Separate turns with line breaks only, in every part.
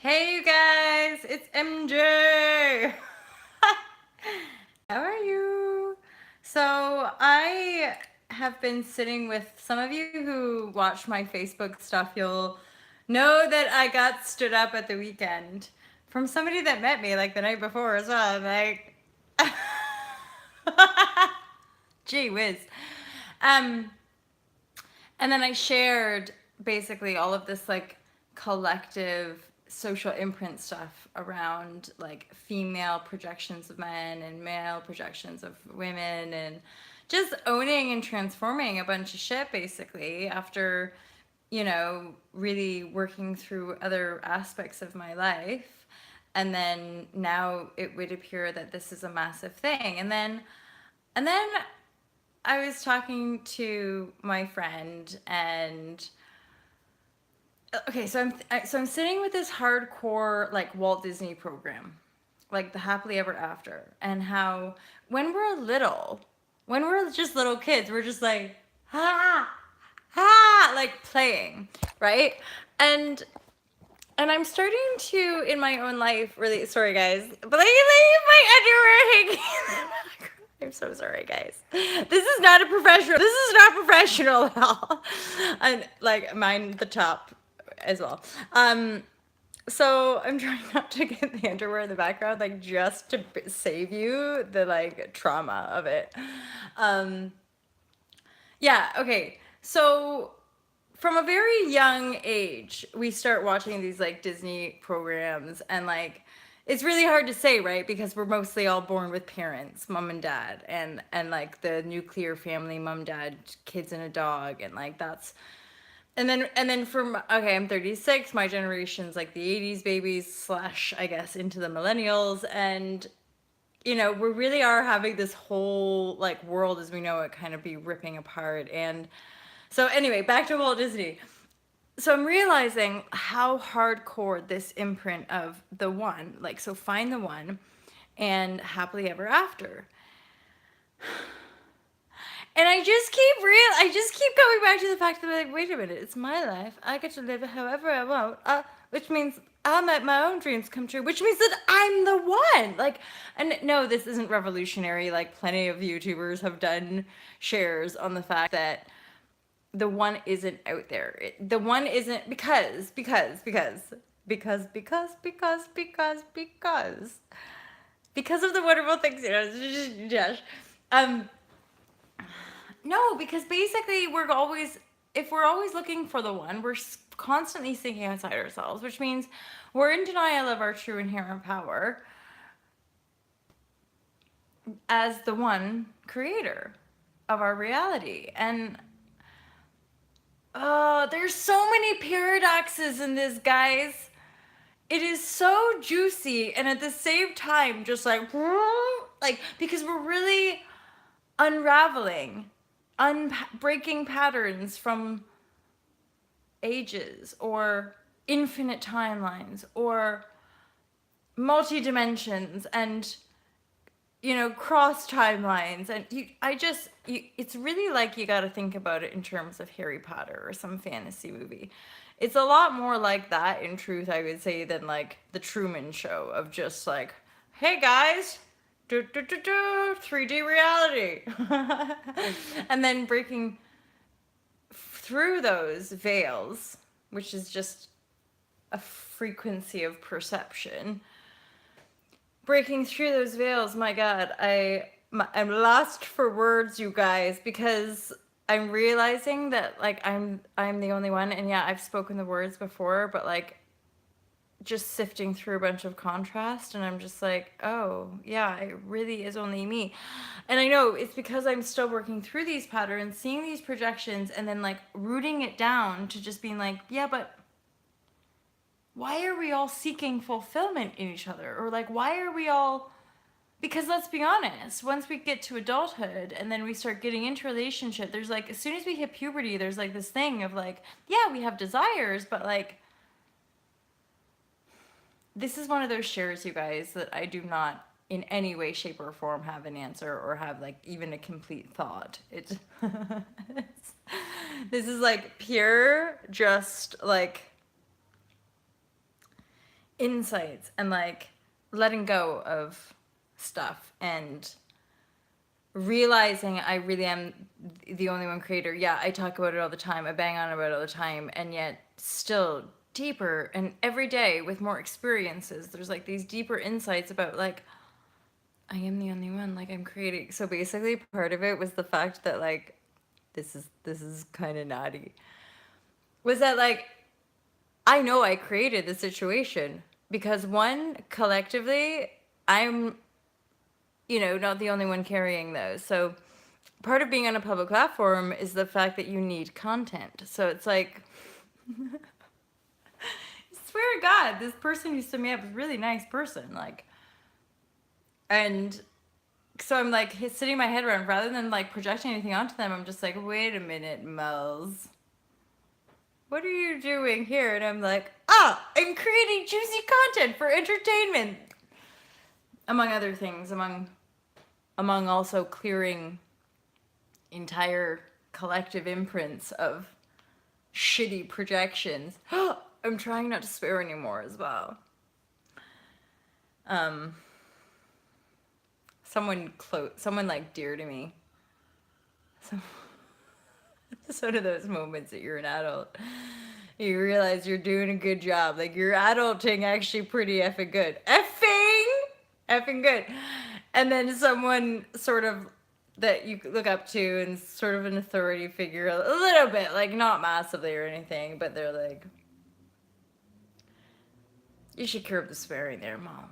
Hey you guys, it's MJ. How are you? So I have been sitting with some of you who watch my Facebook stuff. You'll know that I got stood up at the weekend from somebody that met me like the night before as well. I'm like, gee whiz. Um, and then I shared basically all of this like collective social imprint stuff around like female projections of men and male projections of women and just owning and transforming a bunch of shit basically after, really working through other aspects of my life. And then now it would appear that this is a massive thing. And then I was talking to my friend, and okay, so I'm sitting with this hardcore like Walt Disney program, like the Happily Ever After, and how when when we're just little kids, we're just like ah like playing, right? And and I'm starting to in my own life really sorry guys, but like leave my underwear hanging in the background. I'm so sorry, guys. This is not a professional. This is not professional at all. And like mine, the top as well. So I'm trying not to get the underwear in the background, like just to save you the like trauma of it. Um, yeah. Okay. So from a very young age, we start watching these like Disney programs, and like it's really hard to say, right? Because we're mostly all born with parents, mom and dad, and like the nuclear family, mom, dad, kids and a dog, and like that's and then from okay, I'm 36, my generation's like the 80s babies slash I guess into the millennials, and we really are having this whole like world as we know it kind of be ripping apart. And so anyway, back to Walt Disney. So I'm realizing how hardcore this imprint of the one, like, so find the one and happily ever after. And I just keep coming back to the fact that like, wait a minute, it's my life. I get to live it however I want, which means I'll make my own dreams come true, which means that I'm the one. Like, and no, this isn't revolutionary. Like, plenty of YouTubers have done shares on the fact that the one isn't out there. The one isn't because of the wonderful things, Josh. Um, no, because basically if we're always looking for the one, we're constantly thinking outside ourselves, which means we're in denial of our true inherent power as the one creator of our reality. And there's so many paradoxes in this, guys. It is so juicy and at the same time just like because we're really unraveling, breaking patterns from ages or infinite timelines or multi dimensions and cross timelines. And it's really like you got to think about it in terms of Harry Potter or some fantasy movie. It's a lot more like that in truth, I would say, than like the Truman Show of just like, hey guys, 3D reality. And then breaking through those veils, which is just a frequency of perception. Breaking through those veils, my God, I'm lost for words, you guys, because I'm realizing that like I'm the only one, and yeah, I've spoken the words before, but like just sifting through a bunch of contrast, and I'm just like, oh yeah, it really is only me. And I know it's because I'm still working through these patterns, seeing these projections, and then like rooting it down to just being like, yeah, but why are we all seeking fulfillment in each other? Or like, why are we all, because let's be honest, once we get to adulthood and then we start getting into relationship, there's like, as soon as we hit puberty, there's like this thing of like, yeah, we have desires, but like, this is one of those shares, you guys, that I do not in any way, shape, or form have an answer or have like even a complete thought. This is like pure, just like insights and like letting go of stuff and realizing I really am the only one creator. Yeah, I talk about it all the time. I bang on about it all the time. And yet still deeper and every day with more experiences, there's like these deeper insights about like, I am the only one, like I'm creating. So basically part of it was the fact that like, this is kind of naughty. Was that like, I know I created the situation because one, collectively, I'm, not the only one carrying those. So part of being on a public platform is the fact that you need content. So it's like, I swear to God, this person who stood me up is a really nice person. Like, and so I'm like sitting my head around rather than like projecting anything onto them. I'm just like, wait a minute, Mels. What are you doing here? And I'm like, I'm creating juicy content for entertainment. Among other things, among also clearing entire collective imprints of shitty projections. I'm trying not to swear anymore as well. Someone like dear to me. It's one of those moments that you're an adult. You realize you're doing a good job. Like you're adulting actually pretty effing good. Effing good. And then someone sort of that you look up to and sort of an authority figure a little bit, like not massively or anything, but they're like, you should curb the swearing there, Mom.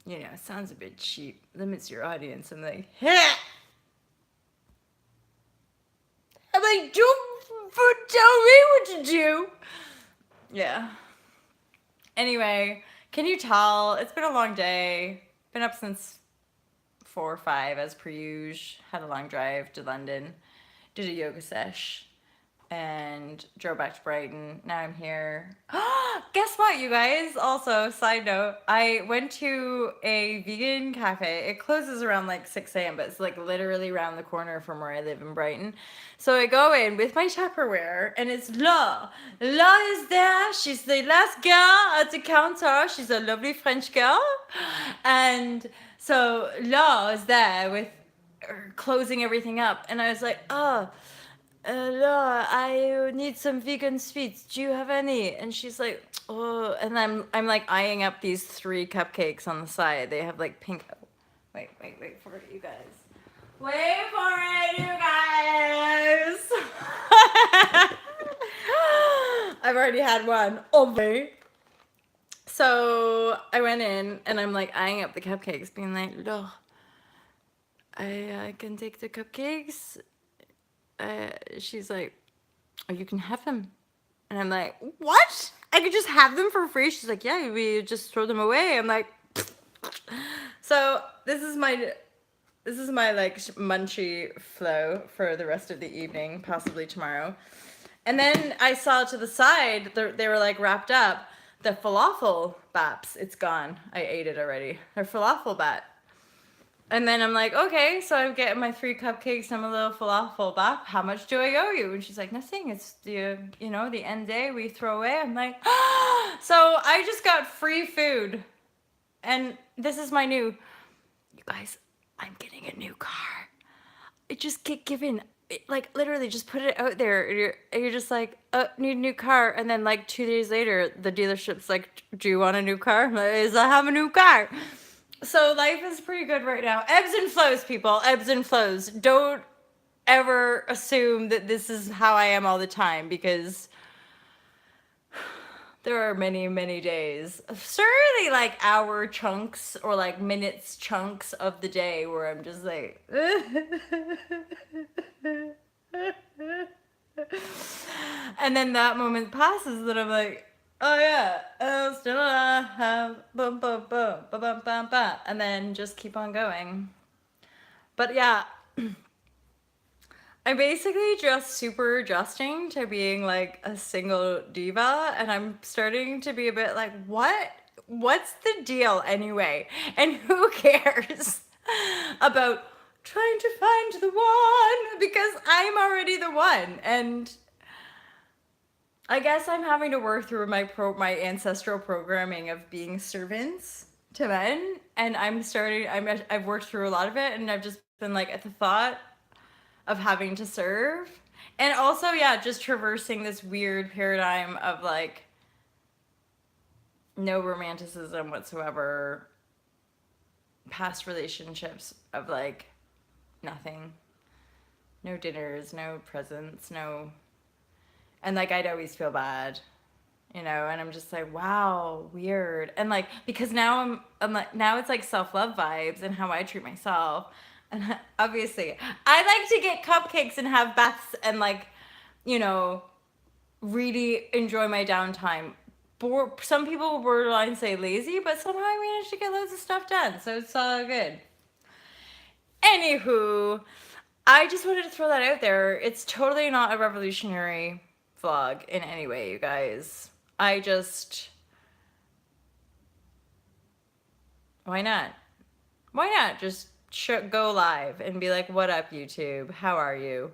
It sounds a bit cheap. Limits your audience. I'm like, heh! I'm like, don't tell me what to do. Yeah. Anyway, can you tell? It's been a long day. Been up since 4 or 5 as per usual. Had a long drive to London. Did a yoga sesh. And drove back to Brighton. Now I'm here. Guess what, you guys? Also, side note, I went to a vegan cafe. It closes around like 6 a.m., but it's like literally around the corner from where I live in Brighton. So I go in with my Tupperware, and it's La. La is there. She's the last girl at the counter. She's a lovely French girl. And so La is there with closing everything up. And I was like, hello, I need some vegan sweets. Do you have any? And she's like, oh, and I'm like eyeing up these 3 cupcakes on the side. They have like pink. Oh, wait for it, you guys. Wait for it, you guys. I've already had one. Okay. So I went in and I'm like eyeing up the cupcakes, being like, look, I can take the cupcakes. She's like, oh, you can have them. And I'm like, what? I could just have them for free? She's like, yeah, we just throw them away. I'm like, so this is my like munchy flow for the rest of the evening, possibly tomorrow. And then I saw to the side, they were like wrapped up, the falafel baps. It's gone. I ate it already. They're falafel bat. And then I'm like, okay, so I'm getting my 3 cupcakes and a little falafel bap. How much do I owe you? And she's like, nothing. It's the end day we throw away. I'm like, so I just got free food. And this is my new, you guys, I'm getting a new car. It just get given, like literally just put it out there. You're just like, need a new car. And then like 2 days later, the dealership's like, do you want a new car? I'm like, I have a new car. So life is pretty good right now. Ebbs and flows, people. Ebbs and flows. Don't ever assume that this is how I am all the time, because there are many, many days, certainly like hour chunks or like minutes chunks of the day where I'm just like, and then that moment passes and I'm like, oh yeah, still alive, boom, boom, boom, ba bum, bum, bum, and then just keep on going. But yeah, I'm basically just super adjusting to being like a single diva, and I'm starting to be a bit like, what's the deal anyway? And who cares about trying to find the one, because I'm already the one. And I guess I'm having to work through my ancestral programming of being servants to men, and I've worked through a lot of it, and I've just been like at the thought of having to serve, and also yeah, just traversing this weird paradigm of like no romanticism whatsoever, past relationships of like nothing, no dinners, no presents, no, and like I'd always feel bad, you know, and I'm just like, wow, weird. And like, because now I'm like, now it's like self love vibes and how I treat myself. And obviously, I like to get cupcakes and have baths and like, you know, really enjoy my downtime. Some people borderline say lazy, but somehow I managed to get loads of stuff done. So it's all good. Anywho, I just wanted to throw that out there. It's totally not a revolutionary vlog in any way, you guys. I just. Why not? Why not just go live and be like, what up, YouTube? How are you?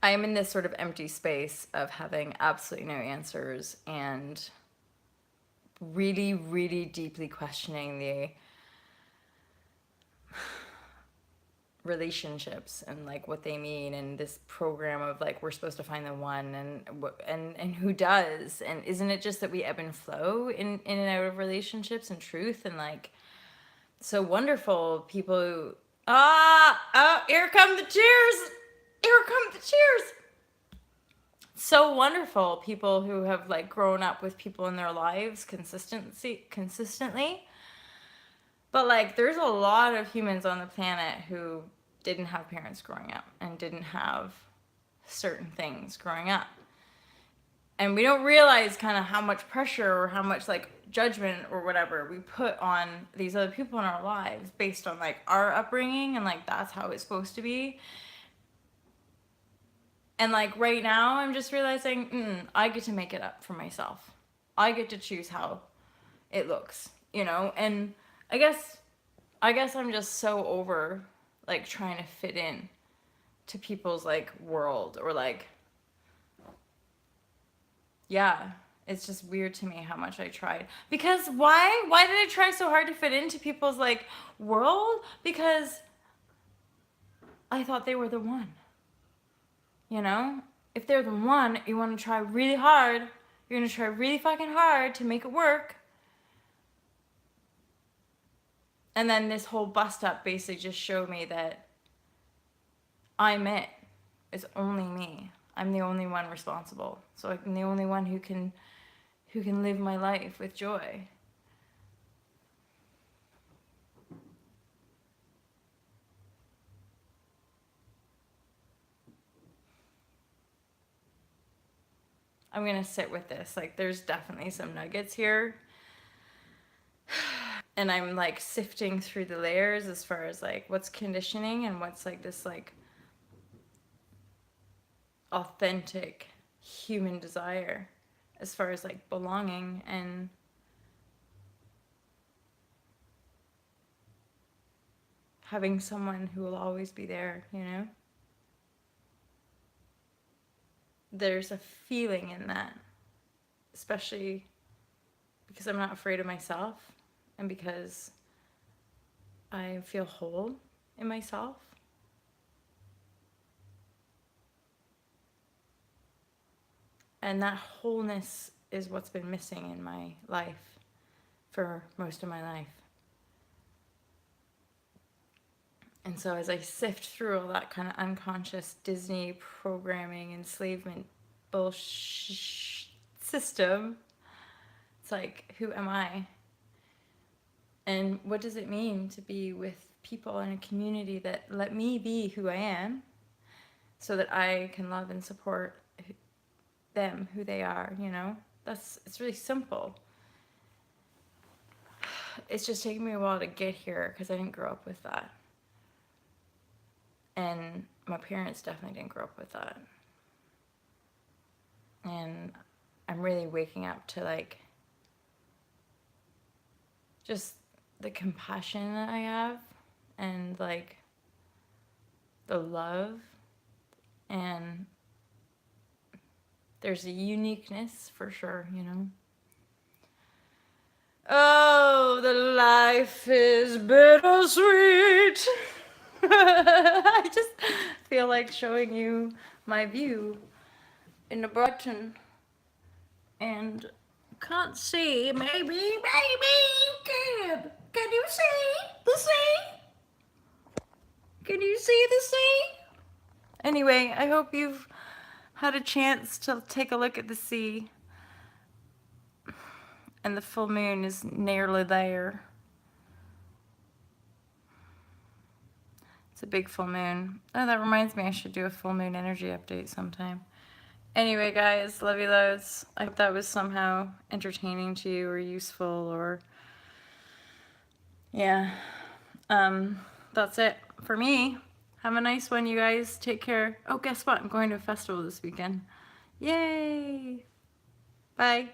I am in this sort of empty space of having absolutely no answers and really, really deeply questioning the relationships and like what they mean and this program of like we're supposed to find the one and who does, and isn't it just that we ebb and flow in and out of relationships and truth, and like so wonderful people who here come the cheers, here come the cheers, so wonderful people who have like grown up with people in their lives consistently. But like there's a lot of humans on the planet who didn't have parents growing up and didn't have certain things growing up. And we don't realize kind of how much pressure or how much like judgment or whatever we put on these other people in our lives based on like our upbringing, and like that's how it's supposed to be. And like right now I'm just realizing I get to make it up for myself. I get to choose how it looks, you know. And I guess I'm just so over like trying to fit in to people's like world, or like yeah, it's just weird to me how much I tried. Because why did I try so hard to fit into people's like world? Because I thought they were the one. You know? If they're the one, you want to try really hard. You're going to try really fucking hard to make it work. And then this whole bust up basically just showed me that I'm it. It's only me. I'm the only one responsible. So I'm the only one who can live my life with joy. I'm going to sit with this. Like there's definitely some nuggets here. And I'm like sifting through the layers as far as like what's conditioning and what's like this like authentic human desire as far as like belonging and having someone who will always be there, you know? There's a feeling in that, especially because I'm not afraid of myself and because I feel whole in myself. And that wholeness is what's been missing in my life for most of my life. And so as I sift through all that kind of unconscious Disney programming, enslavement bullshit system, it's like, who am I? And what does it mean to be with people in a community that let me be who I am so that I can love and support them, who they are, you know? It's really simple. It's just taken me a while to get here because I didn't grow up with that. And my parents definitely didn't grow up with that. And I'm really waking up to like just the compassion that I have and like the love and there's a uniqueness for sure, you know. Oh, the life is bittersweet. I just feel like showing you my view in the Robertson, and can't see. Maybe you can. Can you see the sea? Can you see the sea? Anyway, I hope you've had a chance to take a look at the sea. And the full moon is nearly there. It's a big full moon. Oh, that reminds me, I should do a full moon energy update sometime. Anyway, guys, love you loads. I hope that was somehow entertaining to you or useful or, yeah. That's it for me. Have a nice one, you guys. Take care. Oh, guess what? I'm going to a festival this weekend. Yay! Bye.